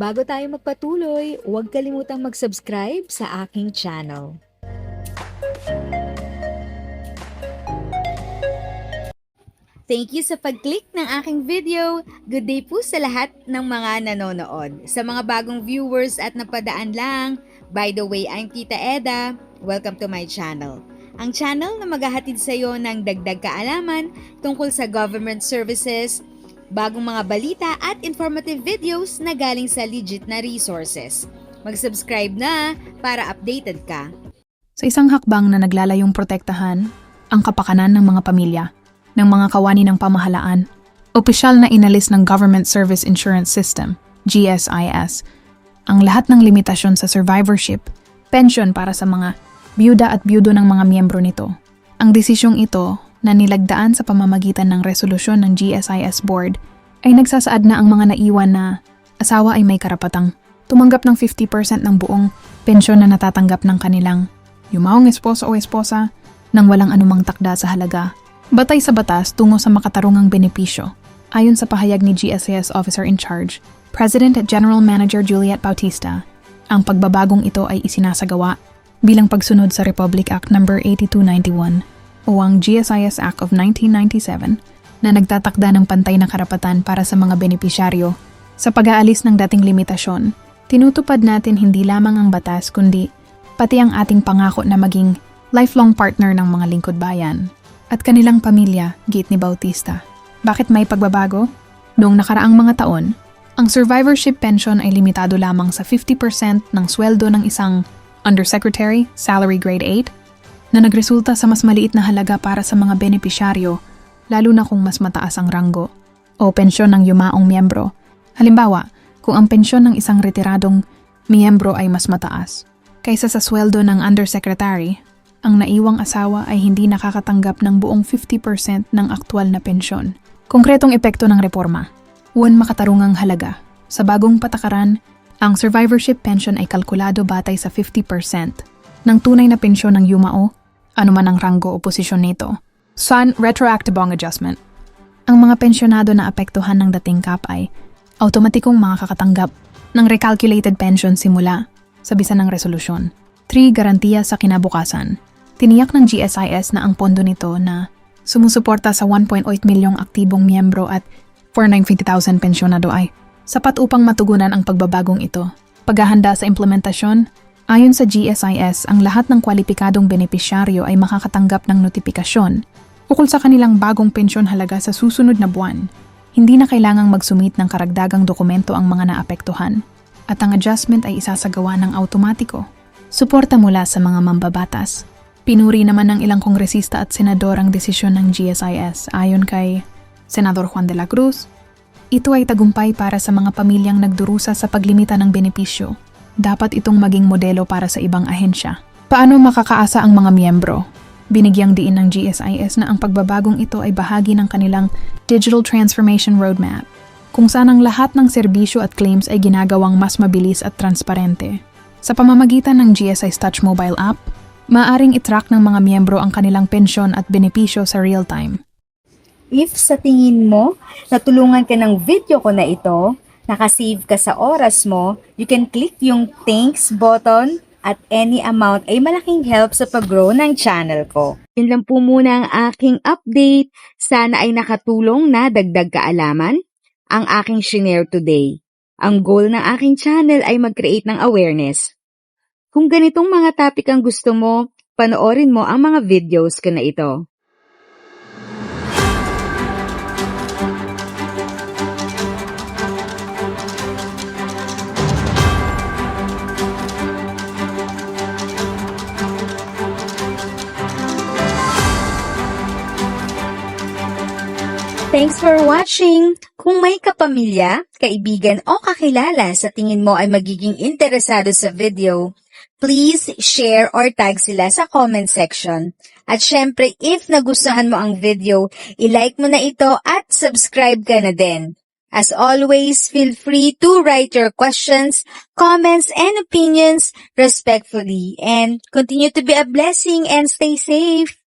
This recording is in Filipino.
Bago tayo magpatuloy, huwag kalimutang mag-subscribe sa aking channel. Thank you sa pag-click ng aking video. Good day po sa lahat ng mga nanonood. Sa mga bagong viewers at napadaan lang, by the way, I'm Tita Eda. Welcome to my channel. Ang channel na maghahatid sa iyo ng dagdag kaalaman tungkol sa government services, bagong mga balita at informative videos na galing sa legit na resources. Mag-subscribe na para updated ka. Sa isang hakbang na naglalayong protektahan ang kapakanan ng mga pamilya, ng mga kawani ng pamahalaan, opisyal na inalis ng Government Service Insurance System, GSIS, ang lahat ng limitasyon sa survivorship, pension para sa mga byuda at byudo ng mga miyembro nito. Ang desisyong ito na nilagdaan sa pamamagitan ng resolusyon ng GSIS Board ay nagsasaad na ang mga naiwan na asawa ay may karapatang tumanggap ng 50% ng buong pensyon na natatanggap ng kanilang yumaong esposo o esposa nang walang anumang takda sa halaga. Batay sa batas tungo sa makatarungang benepisyo, ayon sa pahayag ni GSIS Officer in Charge, President at General Manager Juliet Bautista, ang pagbabagong ito ay isinasagawa bilang pagsunod sa Republic Act No. 8291 o ang GSIS Act of 1997 na nagtatakda ng pantay na karapatan para sa mga benepisyaryo. Sa pag-aalis ng dating limitasyon, tinutupad natin hindi lamang ang batas kundi pati ang ating pangako na maging lifelong partner ng mga lingkod bayan at kanilang pamilya, gate ni Bautista. Bakit may pagbabago? Noong nakaraang mga taon, ang survivorship pension ay limitado lamang sa 50% ng sweldo ng isang Undersecretary, Salary Grade 8, na nagresulta sa mas maliit na halaga para sa mga benepisyaryo, lalo na kung mas mataas ang ranggo o pensyon ng yumaong miyembro. Halimbawa, kung ang pensyon ng isang retiradong miyembro ay mas mataas kaysa sa sweldo ng Undersecretary, ang naiwang asawa ay hindi nakakatanggap ng buong 50% ng aktwal na pensyon. Konkretong epekto ng reforma. Buwan makatarungang halaga. Sa bagong patakaran, ang survivorship pension ay kalkulado batay sa 50% ng tunay na pensyon ng yumao, anuman ang ranggo o posisyon nito. San retroactibong adjustment. Ang mga pensyonado na apektuhan ng dating cap ay automatikong makakatanggap ng recalculated pension simula sa bisa ng resolusyon. 3. Garantiya sa kinabukasan. Tiniyak ng GSIS na ang pondo nito na sumusuporta sa 1.8 milyong aktibong miyembro at 450,000 pensyonado ay sapat upang matugunan ang pagbabagong ito. Paghahanda sa implementasyon, ayon sa GSIS, ang lahat ng kwalipikadong benepisyaryo ay makakatanggap ng notifikasyon ukol sa kanilang bagong pensyon halaga sa susunod na buwan. Hindi na kailangang magsumit ng karagdagang dokumento ang mga naapektuhan at ang adjustment ay isasagawa ng automatiko. Suporta mula sa mga mambabatas. Pinuri naman ng ilang kongresista at senador ang desisyon ng GSIS. Ayon kay Senador Juan de la Cruz, ito ay tagumpay para sa mga pamilyang nagdurusa sa paglimita ng benepisyo. Dapat itong maging modelo para sa ibang ahensya. Paano makakaasa ang mga miyembro? Binigyang diin ng GSIS na ang pagbabagong ito ay bahagi ng kanilang Digital Transformation Roadmap, kung saan ang lahat ng serbisyo at claims ay ginagawang mas mabilis at transparente. Sa pamamagitan ng GSIS Touch Mobile App, maaring itrack ng mga miyembro ang kanilang pensyon at benepisyo sa real-time. If sa tingin mo, natulungan ka ng video ko na ito, nakasave ka sa oras mo, you can click yung thanks button at any amount ay malaking help sa pag-grow ng channel ko. Yun lang po muna ang aking update. Sana ay nakatulong na dagdag kaalaman ang aking shinare today. Ang goal ng aking channel ay mag-create ng awareness. Kung ganitong mga topic ang gusto mo, panoorin mo ang mga videos ko na ito. Thanks for watching! Kung may kapamilya, kaibigan o kakilala sa tingin mo ay magiging interesado sa video, please share or tag sila sa comment section. At syempre, if nagustuhan mo ang video, i-like mo na ito at subscribe ka na din. As always, feel free to write your questions, comments, and opinions respectfully. And continue to be a blessing and stay safe!